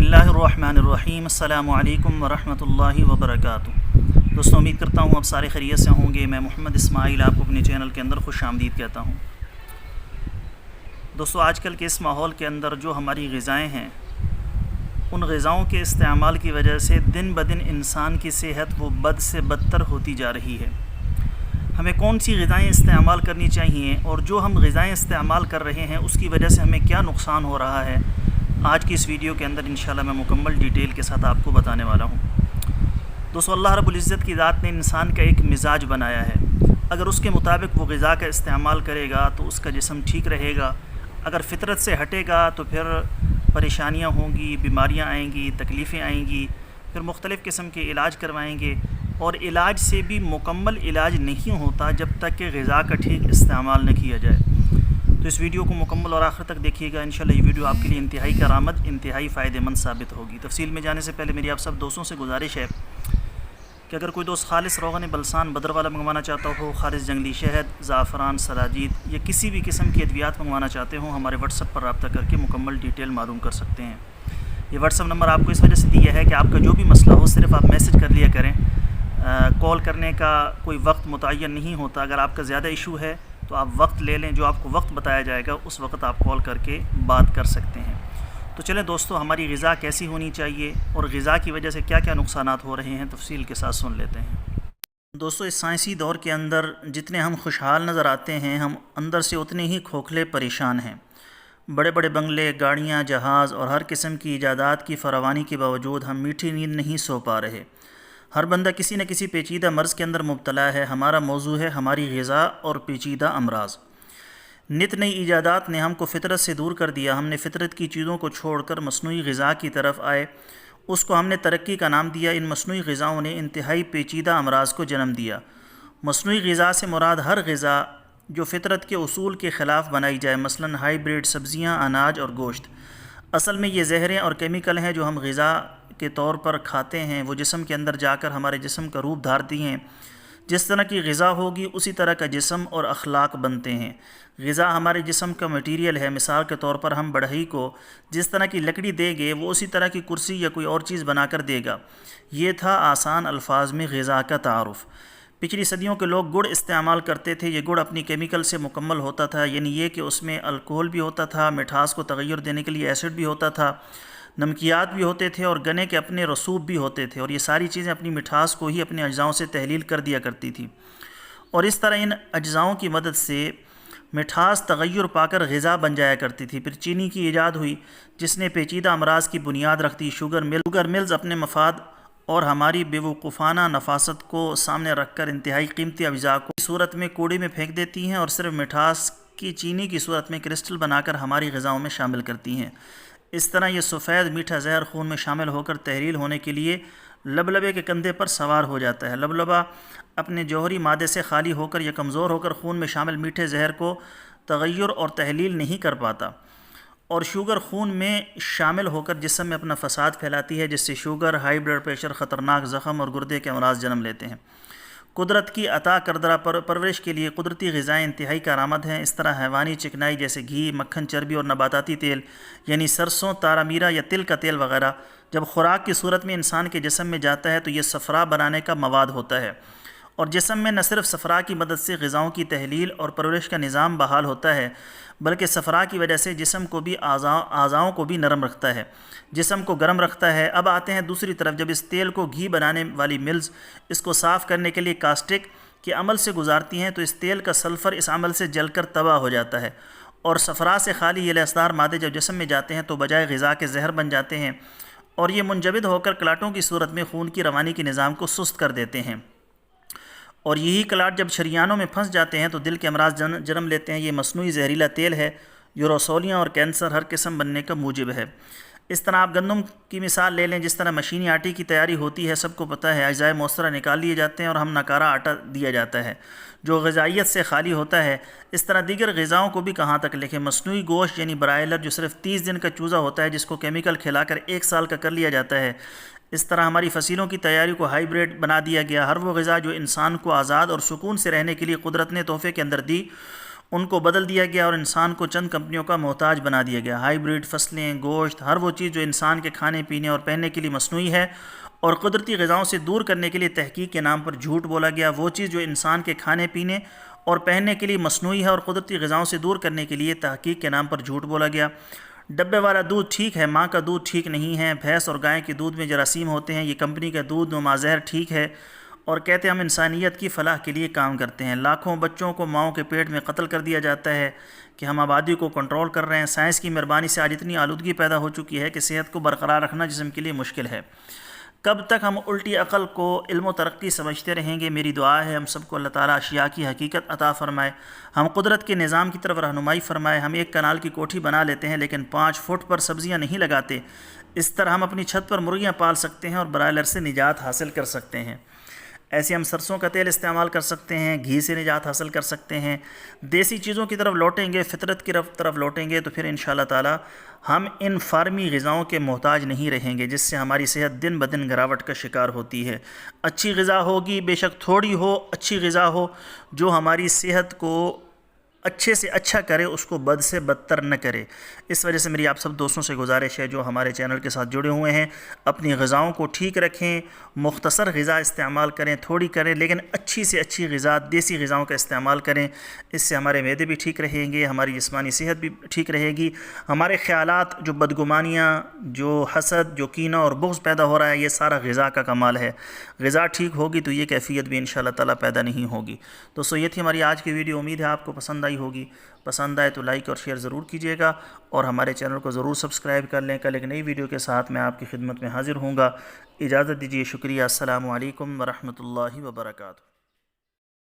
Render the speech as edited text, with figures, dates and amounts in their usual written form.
बिस्मिल्लाहिर्रहमानिर्रहीम। अस्सलामु अलैकुम वरहमतुल्लाहि वबरकातुहू। दोस्तों, उम्मीद करता हूँ आप सारे खैरियत से होंगे। मैं मोहम्मद इस्माइल आपको अपने चैनल के अंदर खुश आमदीद कहता हूँ। दोस्तों, आजकल के इस माहौल के अंदर जो हमारी ग़िज़ाएँ हैं, उन ग़िज़ाओं के इस्तेमाल की वजह से दिन ब दिन इंसान की सेहत वो बद से बदतर होती जा रही है। हमें कौन सी ग़िज़ाएँ इस्तेमाल करनी चाहिए और जो हम ग़िज़ाएँ इस्तेमाल कर रहे हैं उसकी वजह से हमें क्या नुकसान हो रहा है, आज की इस वीडियो के अंदर इंशाल्लाह मैं मुकम्मल डिटेल के साथ आपको बताने वाला हूँ। दोस्तों, अल्लाह रब्बुल इज़्ज़त की ज़ात ने इंसान का एक मिजाज बनाया है। अगर उसके मुताबिक वो ग़िज़ा का इस्तेमाल करेगा तो उसका जिस्म ठीक रहेगा। अगर फ़ितरत से हटेगा तो फिर परेशानियाँ होंगी, बीमारियाँ आएंगी, तकलीफ़ें आएंगी, फिर मुख्तलिफ़ किस्म के इलाज करवाएंगे। और इलाज से भी मुकम्मल इलाज नहीं होता जब तक कि ग़िज़ा का ठीक इस्तेमाल न किया जाए। तो इस वीडियो को मुकम्मल और आखिर तक देखिएगा। इंशाल्लाह ये वीडियो आपके लिए इंतहाई करामत, इंतहाई फ़ायदेमंद साबित होगी। तफसील में जाने से पहले मेरी आप सब दोस्तों से गुजारिश है कि अगर कोई दोस्त खालिस रोग़न बलसान बदर वाला मंगवाना चाहता हो, खालिस जंगली शहद, ज़ाफ़रान, सराजीद या किसी भी किस्म की अद्वियात मंगवाना चाहते हो, हमारे व्हाट्सअप पर रब्ता करके मुकम्मल डिटेल मालूम कर सकते हैं। ये व्हाट्सअप नंबर आपको इस वजह से दिया है कि आपका जो भी मसला हो सिर्फ़ आप मैसेज कर लिया करें। कॉल करने का कोई वक्त मुतय्यन नहीं होता। अगर आपका ज़्यादा इशू है तो आप वक्त ले लें, जो आपको वक्त बताया जाएगा उस वक्त आप कॉल करके बात कर सकते हैं। तो चलें दोस्तों, हमारी ग़िज़ा कैसी होनी चाहिए और ग़िज़ा की वजह से क्या क्या नुकसानात हो रहे हैं, तफसील के साथ सुन लेते हैं। दोस्तों, इस साइंसी दौर के अंदर जितने हम खुशहाल नज़र आते हैं, हम अंदर से उतने ही खोखले परेशान हैं। बड़े बड़े बंगले, गाड़ियाँ, जहाज़ और हर किस्म की ईजादात की फरावानी के बावजूद हम मीठी नींद नहीं सो पा रहे। हर बंदा किसी न किसी पेचीदा मर्ज़ के अंदर मुब्तला है। हमारा मौजू है हमारी ग़िज़ा और पेचीदा अमराज। नित नई ईजादात ने हमको फ़ितरत से दूर कर दिया। हमने फ़ितरत की चीज़ों को छोड़कर मसनूई ग़िज़ा की तरफ आए, उसको हमने तरक्की का नाम दिया। इन मसनूई ग़िज़ाओं ने इंतहाई पेचीदा अमराज को जन्म दिया। मसनूई ग़िज़ा से मुराद हर ग़िज़ा जो फ़ितरत के उसूल के ख़िलाफ़ बनाई जाए, मसलन हाईब्रिड सब्ज़ियाँ, अनाज और गोश्त। असल में ये ज़हरें और केमिकल हैं जो हम ग़िज़ा के तौर पर खाते हैं, वो जिस्म के अंदर जाकर हमारे जिस्म का रूप धारती हैं। जिस तरह की ग़िज़ा होगी उसी तरह का जिस्म और अखलाक बनते हैं। ग़िज़ा हमारे जिस्म का मटीरियल है। मिसाल के तौर पर हम बढ़ई को जिस तरह की लकड़ी देंगे वो उसी तरह की कुर्सी या कोई और चीज़ बनाकर देगा। ये था आसान अल्फाज में ग़िज़ा का तारुफ़। पिछली सदियों के लोग गुड़ इस्तेमाल करते थे। ये गुड़ अपनी केमिकल से मुकम्मल होता था, यानी ये कि उसमें अल्कोहल भी होता था, मिठास को तग़य्युर देने के लिए एसिड भी होता था, नमकियात भी होते थे और गने के अपने रसूब भी होते थे। और ये सारी चीज़ें अपनी मिठास को ही अपने अज्जाओं से तहलील कर दिया करती थी। और इस तरह इन अज्जाओं की मदद से मिठास तग़य्युर पाकर ग़िज़ा बन जाया करती थी। फिर चीनी की ईजाद हुई जिसने पेचीदा अमराज की बुनियाद रख दी। शुगर मिल्स अपने मफाद और हमारी बेवकूफ़ाना नफासत को सामने रखकर इंतहाई कीमती अज्जा को सूरत में कूड़े में फेंक देती हैं और सिर्फ मिठास की चीनी की सूरत में क्रिस्टल बनाकर हमारी ग़िज़ाओं में शामिल करती हैं। इस तरह ये सफ़ेद मीठा जहर खून में शामिल होकर तहलील होने के लिए लबलबे के कंधे पर सवार हो जाता है। लबलबा अपने जौहरी मादे से खाली होकर या कमज़ोर होकर खून में शामिल मीठे जहर को तग़य्युर और तहलील नहीं कर पाता और शुगर खून में शामिल होकर जिस्म में अपना फ़साद फैलाती है, जिससे शुगर, हाई ब्लड प्रेशर, ख़तरनाक ज़ख़म और गुर्दे के अमराज जन्म लेते हैं। कुदरत की अता करदा परवरिश के लिए कुदरती ग़िज़ाएँ इंतहाई कारआमद हैं। इस तरह हैवानी चिकनाई जैसे घी, मक्खन, चर्बी और नबाताती तेल यानी सरसों, तारा मीरा या तिल का तेल वगैरह जब खुराक की सूरत में इंसान के जिस्म में जाता है तो ये सफ़रा बनाने का मवाद होता है और जिस्म में न सिर्फ सफ़रा की मदद से ग़िज़ाओं की तहलील और परवरिश का निज़ाम बहाल होता है, बल्कि सफ़रा की वजह से जिस्म को भी आज़ाओं को भी नरम रखता है, जिस्म को गर्म रखता है। अब आते हैं दूसरी तरफ, जब इस तेल को घी बनाने वाली मिल्स इसको साफ़ करने के लिए कास्टिक के अमल से गुजारती हैं तो इस तेल का सल्फ़र इस अमल से जलकर तबाह हो जाता है और सफ़रा से खाली ये लसदार मादे जब जिस्म में जाते हैं तो बजाय ग़िज़ा के ज़हर बन जाते हैं और ये मुंजबिद होकर क्लाटों की सूरत में खून की रवानी के निज़ाम को सुस्त कर देते हैं और यही क्लाट जब शरियानों में फंस जाते हैं तो दिल के अमराज जन्म लेते हैं। ये मसनूई जहरीला तेल है जो रसौलियाँ और कैंसर हर किस्म बनने का मूजिब है। इस तरह आप गंदम की मिसाल ले लें। जिस तरह मशीनी आटे की तैयारी होती है, सबको पता है, अज़ाए मौसरा निकाल लिए जाते हैं और हम नकारा आटा दिया जाता है जो ग़िज़ाइयत से खाली होता है। इस तरह दीगर ग़िज़ाओं को भी कहाँ तक लिखें। मसनूई गोश्त यानी ब्रायलर जो सिर्फ 30 दिन का चूज़ा होता है, जिसको केमिकल खिलाकर 1 साल का कर लिया जाता है। इस तरह हमारी फसलों की तैयारी को हाईब्रिड बना दिया गया। हर वो ग़िज़ा जो इंसान को आज़ाद और सुकून से रहने के लिए कुदरत ने तोहफ़े के अंदर दी, ان کو بدل دیا گیا اور انسان کو چند کمپنیوں کا محتاج بنا دیا گیا۔ ہائیبریڈ فصلیں، گوشت، ہر وہ چیز جو انسان کے کھانے پینے اور پہننے کے لیے مصنوعی ہے اور قدرتی غذاؤں سے دور کرنے کے لیے تحقیق کے نام پر جھوٹ بولا گیا۔ وہ چیز جو انسان کے کھانے پینے اور پہننے کے لیے مصنوعی ہے اور قدرتی غذاؤں سے دور کرنے کے لیے تحقیق کے نام پر جھوٹ بولا گیا۔ ڈبے والا دودھ ٹھیک ہے، ماں کا دودھ ٹھیک نہیں ہے، بھینس اور گائے کے دودھ میں جراثیم ہوتے ہیں، یہ کمپنی کا دودھ و مازہر ٹھیک ہے، اور کہتے ہیں ہم انسانیت کی فلاح کے لیے کام کرتے ہیں۔ لاکھوں بچوں کو ماؤں کے پیٹ میں قتل کر دیا جاتا ہے کہ ہم آبادی کو کنٹرول کر رہے ہیں۔ سائنس کی مہربانی سے آج اتنی آلودگی پیدا ہو چکی ہے کہ صحت کو برقرار رکھنا جسم کے لیے مشکل ہے۔ کب تک ہم الٹی عقل کو علم و ترقی سمجھتے رہیں گے؟ میری دعا ہے ہم سب کو اللہ تعالیٰ اشیاء کی حقیقت عطا فرمائے، ہم قدرت کے نظام کی طرف رہنمائی فرمائے۔ ہم ایک کنال کی کوٹھی بنا لیتے ہیں لیکن 5 فٹ پر سبزیاں نہیں لگاتے۔ اس طرح ہم اپنی چھت پر مرغیاں پال سکتے ہیں اور برائلر سے نجات حاصل کر سکتے ہیں۔ ایسے ہم سرسوں کا تیل استعمال کر سکتے ہیں، گھی سے نجات حاصل کر سکتے ہیں۔ دیسی چیزوں کی طرف لوٹیں گے، فطرت کی طرف لوٹیں گے تو پھر انشاءاللہ تعالی ہم ان فارمی غذاؤں کے محتاج نہیں رہیں گے جس سے ہماری صحت دن بدن گراوٹ کا شکار ہوتی ہے۔ اچھی غذا ہوگی، بے شک تھوڑی ہو، اچھی غذا ہو جو ہماری صحت کو اچھے سے اچھا کرے، اس کو بد سے بدتر نہ کرے۔ اس وجہ سے میری آپ سب دوستوں سے گزارش ہے جو ہمارے چینل کے ساتھ جڑے ہوئے ہیں، اپنی غذاؤں کو ٹھیک رکھیں، مختصر غذا استعمال کریں، تھوڑی کریں لیکن اچھی سے اچھی غذا، دیسی غذاؤں کا استعمال کریں۔ اس سے ہمارے معدے بھی ٹھیک رہیں گے، ہماری جسمانی صحت بھی ٹھیک رہے گی، ہمارے خیالات جو بدگمانیاں، جو حسد، جو کینہ اور بغض پیدا ہو رہا ہے، یہ سارا غذا کا کمال ہے۔ غذا ٹھیک ہوگی تو یہ کیفیت بھی انشاءاللہ تعالی پیدا نہیں ہوگی۔ دوستو یہ تھی ہماری آج کی ویڈیو، امید ہے آپ کو پسند آئی ہوگی۔ پسند آئے تو لائک اور شیئر ضرور کیجیے گا اور ہمارے چینل کو ضرور سبسکرائب کر لیں۔ کل ایک نئی ویڈیو کے ساتھ میں آپ کی خدمت میں حاضر ہوں گا۔ اجازت دیجیے، شکریہ، السلام علیکم ورحمۃ اللہ وبرکاتہ۔